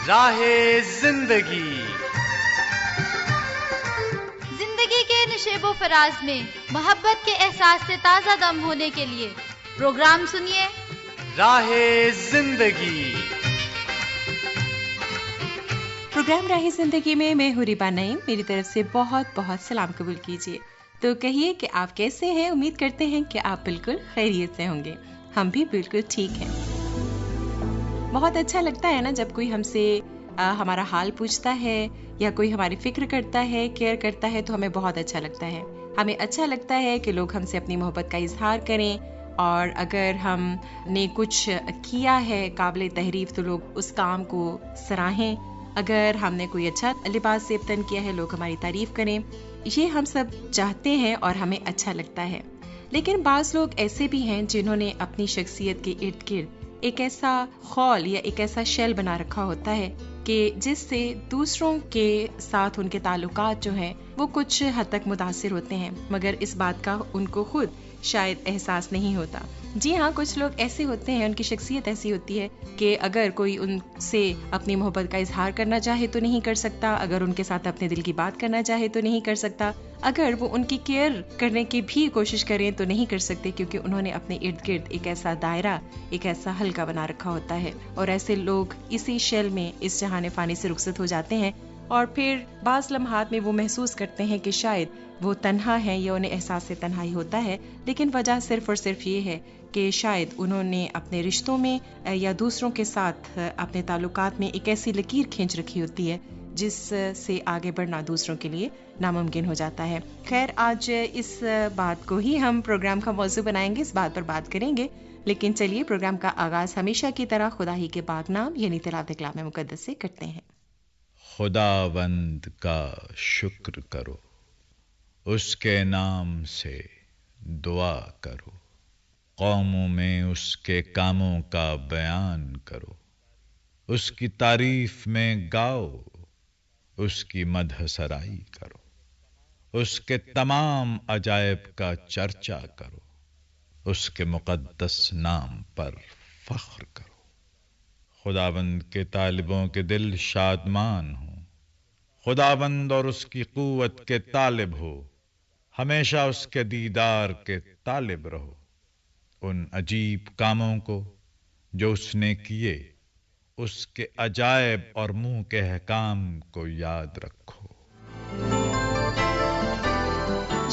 راہ زندگی زندگی کے نشیب و فراز میں محبت کے احساس سے تازہ دم ہونے کے لیے پروگرام سنیے راہ زندگی۔ پروگرام راہ زندگی میں میں حریبہ نعیم، میری طرف سے بہت بہت سلام قبول کیجیے۔ تو کہیے کہ آپ کیسے ہیں؟ امید کرتے ہیں کہ آپ بالکل خیریت سے ہوں گے۔ ہم بھی بالکل ٹھیک ہیں۔ بہت اچھا لگتا ہے نا جب کوئی ہم سے ہمارا حال پوچھتا ہے یا کوئی ہماری فکر کرتا ہے، کیئر کرتا ہے، تو ہمیں بہت اچھا لگتا ہے۔ ہمیں اچھا لگتا ہے کہ لوگ ہم سے اپنی محبت کا اظہار کریں، اور اگر ہم نے کچھ کیا ہے قابل تعریف تو لوگ اس کام کو سراہیں۔ اگر ہم نے کوئی اچھا لباس زیبتن کیا ہے، لوگ ہماری تعریف کریں۔ یہ ہم سب چاہتے ہیں اور ہمیں اچھا لگتا ہے۔ لیکن بعض لوگ ایسے بھی ہیں جنہوں نے اپنی شخصیت کے ارد گرد ایک ایسا خول یا ایک ایسا شیل بنا رکھا ہوتا ہے کہ جس سے دوسروں کے ساتھ ان کے تعلقات جو ہیں وہ کچھ حد تک متاثر ہوتے ہیں، مگر اس بات کا ان کو خود شاید احساس نہیں ہوتا۔ جی ہاں، کچھ لوگ ایسے ہوتے ہیں، ان کی شخصیت ایسی ہوتی ہے کہ اگر کوئی ان سے اپنی محبت کا اظہار کرنا چاہے تو نہیں کر سکتا، اگر ان کے ساتھ اپنے دل کی بات کرنا چاہے تو نہیں کر سکتا، اگر وہ ان کی کیئر کرنے کی بھی کوشش کریں تو نہیں کر سکتے، کیونکہ انہوں نے اپنے ارد گرد ایک ایسا دائرہ، ایک ایسا حلقہ بنا رکھا ہوتا ہے، اور ایسے لوگ اسی شیل میں اس جہان فانی سے رخصت ہو جاتے ہیں، اور پھر بعض لمحات میں وہ محسوس کرتے ہیں کہ شاید وہ تنہا ہیں یا انہیں احساس سے تنہائی ہوتا ہے، لیکن وجہ صرف اور صرف یہ ہے کہ شاید انہوں نے اپنے رشتوں میں یا دوسروں کے ساتھ اپنے تعلقات میں ایک ایسی لکیر کھینچ رکھی ہوتی ہے جس سے آگے بڑھنا دوسروں کے لیے ناممکن ہو جاتا ہے۔ خیر، آج اس بات کو ہی ہم پروگرام کا موضوع بنائیں گے، اس بات پر بات کریں گے، لیکن چلیے پروگرام کا آغاز ہمیشہ کی طرح خدا ہی کے پاک نام یعنی تلاوت کلام مقدس سے کرتے ہیں۔ خداوند کا شکر کرو، اس کے نام سے دعا کرو، قوموں میں اس کے کاموں کا بیان کرو، اس کی تعریف میں گاؤ، اس کی مدح سرائی کرو، اس کے تمام عجائب کا چرچا کرو، اس کے مقدس نام پر فخر کرو۔ خداوند کے طالبوں کے دل شادمان ہوں، خداوند اور اس کی قوت کے طالب ہو، ہمیشہ اس کے دیدار کے طالب رہو۔ ان عجیب کاموں کو جو اس نے کیے، اس کے عجائب اور منہ کے احکام کو یاد رکھو۔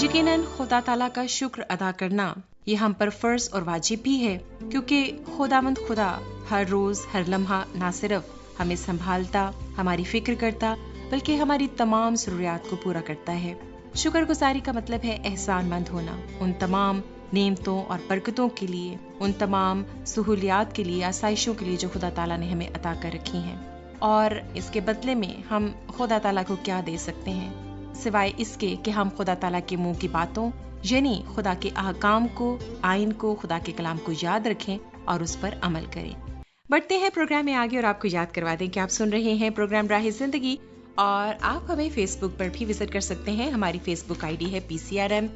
یقیناً خدا تعالیٰ کا شکر ادا کرنا یہ ہم پر فرض اور واجب بھی ہے، کیونکہ خداوند خدا ہر روز ہر لمحہ نہ صرف ہمیں سنبھالتا، ہماری فکر کرتا، بلکہ ہماری تمام ضروریات کو پورا کرتا ہے۔ شکر گزاری کا مطلب ہے احسان مند ہونا ان تمام نعمتوں اور برکتوں کے لیے، ان تمام سہولیات کے لیے، آسائشوں کے لیے جو خدا تعالیٰ نے ہمیں عطا کر رکھی ہیں، اور اس کے بدلے میں ہم خدا تعالیٰ کو کیا دے سکتے ہیں سوائے اس کے کہ ہم خدا تعالیٰ کے منہ کی باتوں یعنی خدا کے احکام کو، آئین کو، خدا کے کلام کو یاد رکھیں اور اس پر عمل کریں۔ بڑھتے ہیں پروگرام میں آگے، اور آپ کو یاد کروا دیں کہ آپ سن رہے ہیں پروگرام راہ زندگی، اور آپ ہمیں فیس بک پر بھی وزٹ کر سکتے ہیں۔ ہماری فیس بک آئی ڈی ہے PCRM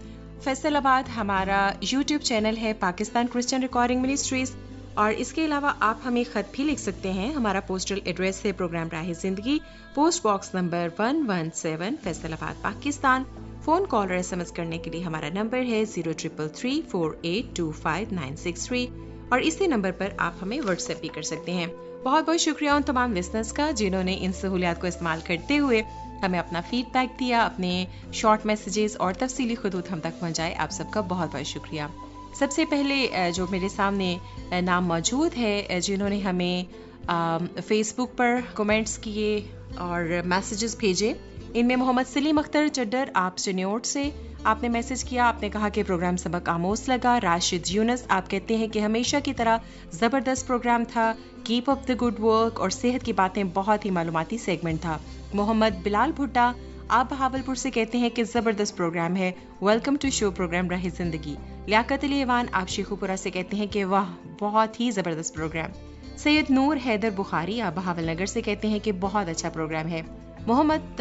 فیصل آباد، ہمارا یوٹیوب چینل ہے پاکستان کرسچن ریکارڈنگ منسٹریز، اور اس کے علاوہ آپ ہمیں خط بھی لکھ سکتے ہیں۔ ہمارا پوسٹل ایڈریس ہے پروگرام راہ زندگی، post box number 117 Faisalabad Pakistan. Phone کال اور SMS کرنے کے لیے ہمارا نمبر ہے 0333482596 اور اسی نمبر پر آپ ہمیں واٹس ایپ بھی کر سکتے ہیں۔ بہت بہت شکریہ ان تمام لسنرز کا جنہوں نے ان سہولیات کو استعمال کرتے ہوئے ہمیں اپنا فیڈ بیک دیا، اپنے شارٹ میسیجز اور تفصیلی خطوط ہم تک پہنچائے۔ آپ سب کا بہت بہت شکریہ۔ سب سے پہلے جو میرے سامنے نام موجود ہے جنہوں نے ہمیں فیس بک پر کمنٹس کیے اور میسیجز بھیجے، ان میں محمد سلیم اختر چڈر، آپ سنیوٹ سے آپ نے میسج کیا، آپ نے کہا کہ پروگرام سبق آموز لگا۔ راشد یونس، آپ کہتے ہیں کہ ہمیشہ کی طرح زبردست پروگرام تھا، keep up the good work, اور صحت کی باتیں بہت ہی معلوماتی سیگمنٹ تھا۔ محمد بلال بھٹا، آپ بہاولپور سے کہتے ہیں کہ زبردست پروگرام ہے، ویلکم ٹو شو پروگرام راہ زندگی۔ لیاقت علی ایوان، آپ شیخو پورہ سے کہتے ہیں کہ واہ بہت ہی زبردست پروگرام۔ سید نور حیدر بخاری، آپ بہاول نگر سے کہتے ہیں کہ بہت اچھا پروگرام ہے۔ محمد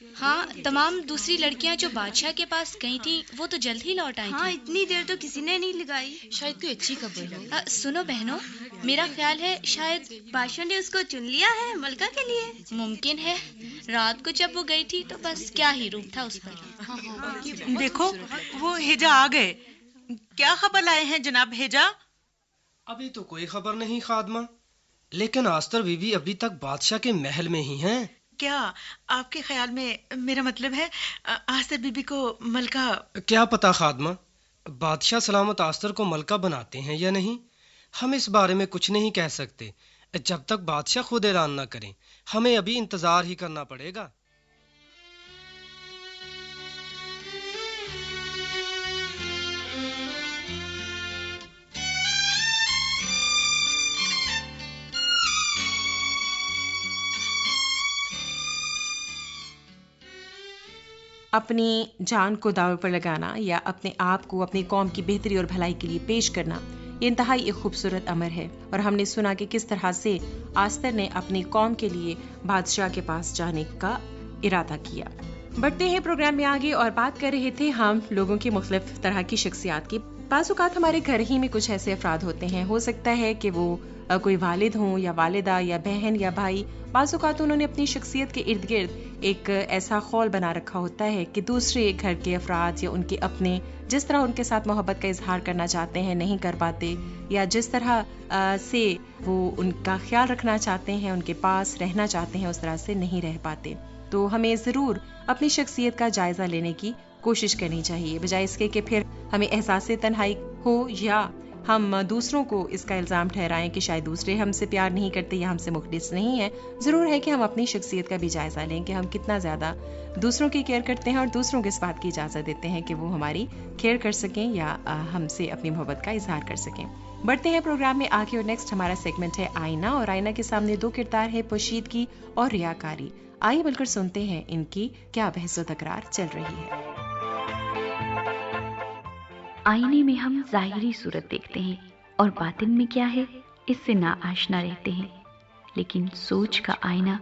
ہاں، تمام دوسری لڑکیاں جو بادشاہ کے پاس گئی تھیں وہ تو جلد ہی لوٹ آئی ہاں، اتنی دیر تو کسی نے نہیں لگائی. شاید کوئی اچھی خبر ہو. سنو بہنوں، میرا خیال ہے شاید بادشاہ نے اس کو چن لیا ہے ملکہ کے لیے. ممکن ہے. رات کو جب وہ گئی تھی تو بس کیا ہی روپ تھا اس پر. دیکھو وہ ہیجا آ گئے. کیا خبر لائے ہیں جناب ہیجا؟ ابھی تو کوئی خبر نہیں خادمہ، لیکن آستر بی بی ابھی تک بادشاہ کے محل میں ہی ہیں. کیا آپ کے خیال میں، میرا مطلب ہے آستر بی بی کو ملکہ؟ کیا پتا خادمہ، بادشاہ سلامت آستر کو ملکہ بناتے ہیں یا نہیں. ہم اس بارے میں کچھ نہیں کہہ سکتے جب تک بادشاہ خود اعلان نہ کریں. ہمیں ابھی انتظار ہی کرنا پڑے گا. اپنی جان کو داؤ پر لگانا یا اپنے آپ کو اپنی قوم کی بہتری اور بھلائی کے لیے پیش کرنا، یہ انتہائی ایک خوبصورت امر ہے. اور ہم نے سنا کہ کس طرح سے آستر نے اپنی قوم کے لیے بادشاہ کے پاس جانے کا ارادہ کیا. بڑھتے ہیں پروگرام میں آگے اور بات کر رہے تھے ہم لوگوں کی مختلف طرح کی شخصیات کی. بعض اوقات ہمارے گھر ہی میں کچھ ایسے افراد ہوتے ہیں، ہو سکتا ہے کہ وہ کوئی والد ہوں یا والدہ یا بہن یا بھائی. بعض اوقات انہوں نے اپنی شخصیت کے ارد گرد ایک ایسا خول بنا رکھا ہوتا ہے کہ دوسرے گھر کے افراد یا ان کے اپنے جس طرح ان کے ساتھ محبت کا اظہار کرنا چاہتے ہیں نہیں کر پاتے، یا جس طرح سے وہ ان کا خیال رکھنا چاہتے ہیں، ان کے پاس رہنا چاہتے ہیں، اس طرح سے نہیں رہ پاتے. تو ہمیں ضرور اپنی شخصیت کا جائزہ لینے کی کوشش کرنی چاہیے، بجائے اس کے کہ پھر ہمیں احساس تنہائی ہو یا ہم دوسروں کو اس کا الزام ٹھہرائیں کہ شاید دوسرے ہم سے پیار نہیں کرتے یا ہم سے مخلص نہیں ہیں. ضرور ہے کہ ہم اپنی شخصیت کا بھی جائزہ لیں کہ ہم کتنا زیادہ دوسروں کی کیئر کرتے ہیں اور دوسروں کو اس بات کی اجازت دیتے ہیں کہ وہ ہماری کیئر کر سکیں یا ہم سے اپنی محبت کا اظہار کر سکیں. بڑھتے ہیں پروگرام میں آگے اور نیکسٹ ہمارا سیگمنٹ ہے آئینہ، اور آئینہ کے سامنے دو کردار ہے، پوشیدگی اور ریاکاری. آئیے مل کر سنتے ہیں ان کی کیا بحث و تکرار چل رہی ہے. آئینے میں ہم ظاہری صورت دیکھتے ہیں اور باطن میں کیا ہے اس سے نا آشنا رہتے ہیں، لیکن سوچ کا آئینہ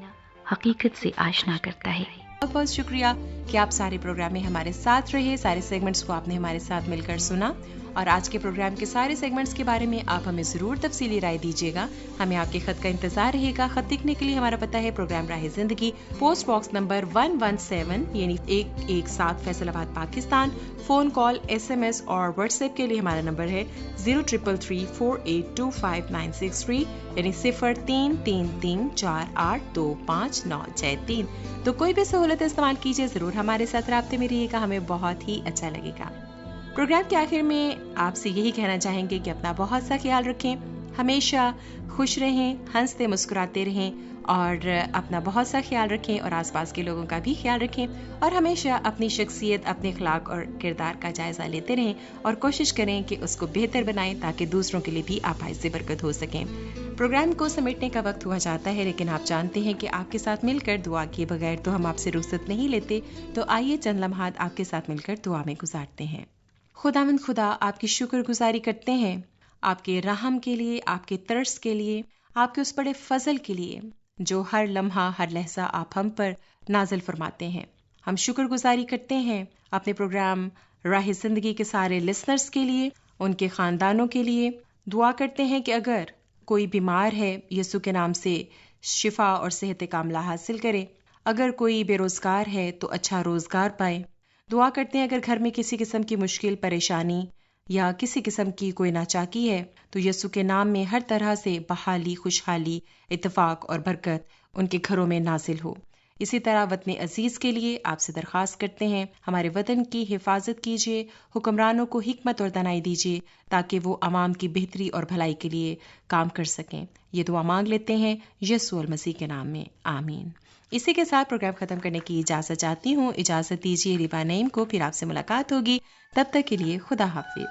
حقیقت سے آشنا کرتا ہے. بہت بہت شکریہ کہ آپ سارے پروگرام میں ہمارے ساتھ رہے، سارے سیگمنٹس کو آپ نے ہمارے ساتھ مل کر سنا، اور آج کے پروگرام کے سارے سیگمنٹس کے بارے میں آپ ہمیں ضرور تفصیلی رائے دیجیے گا. ہمیں آپ کے خط کا انتظار رہے گا. خط لکھنے کے لیے ہمارا پتہ ہے پروگرام راہ زندگی، پوسٹ باکس نمبر 117 یعنی 117 Faisalabad Pakistan. Phone call, S M S اور واٹس ایپ کے لیے ہمارا نمبر ہے 0333482596 یعنی 033348259663. تو کوئی بھی سہولت استعمال کیجیے، ضرور ہمارے ساتھ رابطے میں رہیے گا، ہمیں بہت ہی اچھا لگے گا. پروگرام کے آخر میں آپ سے یہی کہنا چاہیں گے کہ اپنا بہت سا خیال رکھیں، ہمیشہ خوش رہیں، ہنستے مسکراتے رہیں، اور اپنا بہت سا خیال رکھیں اور آس پاس کے لوگوں کا بھی خیال رکھیں، اور ہمیشہ اپنی شخصیت، اپنے اخلاق اور کردار کا جائزہ لیتے رہیں اور کوشش کریں کہ اس کو بہتر بنائیں تاکہ دوسروں کے لیے بھی آپ باعث برکت ہو سکیں. پروگرام کو سمیٹنے کا وقت ہوا جاتا ہے، لیکن آپ جانتے ہیں کہ آپ کے ساتھ مل کر دعا کیے بغیر تو ہم آپ سے رخصت نہیں لیتے. تو آئیے چند لمحات آپ کے ساتھ مل کر دعا میں گزارتے ہیں. خداوند خدا، آپ کی شکر گزاری کرتے ہیں آپ کے رحم کے لیے، آپ کے ترس کے لیے، آپ کے اس بڑے فضل کے لیے جو ہر لمحہ ہر لحظہ آپ ہم پر نازل فرماتے ہیں. ہم شکر گزاری کرتے ہیں اپنے پروگرام راہ زندگی کے سارے لسنرز کے لیے، ان کے خاندانوں کے لیے. دعا کرتے ہیں کہ اگر کوئی بیمار ہے، یسوع کے نام سے شفا اور صحت کاملہ حاصل کرے. اگر کوئی بے روزگار ہے تو اچھا روزگار پائے. دعا کرتے ہیں اگر گھر میں کسی قسم کی مشکل، پریشانی یا کسی قسم کی کوئی ناچاکی ہے تو یسوع کے نام میں ہر طرح سے بحالی، خوشحالی، اتفاق اور برکت ان کے گھروں میں نازل ہو. اسی طرح وطن عزیز کے لیے آپ سے درخواست کرتے ہیں ہمارے وطن کی حفاظت کیجیے، حکمرانوں کو حکمت اور دانائی دیجیے تاکہ وہ عوام کی بہتری اور بھلائی کے لیے کام کر سکیں. یہ دعا مانگ لیتے ہیں یسوع المسیح کے نام میں، آمین. اسی کے ساتھ پروگرام ختم کرنے کی اجازت چاہتی ہوں. اجازت دیجیے ریبا نعیم کو، پھر آپ سے ملاقات ہوگی. تب تک کے لیے خدا حافظ.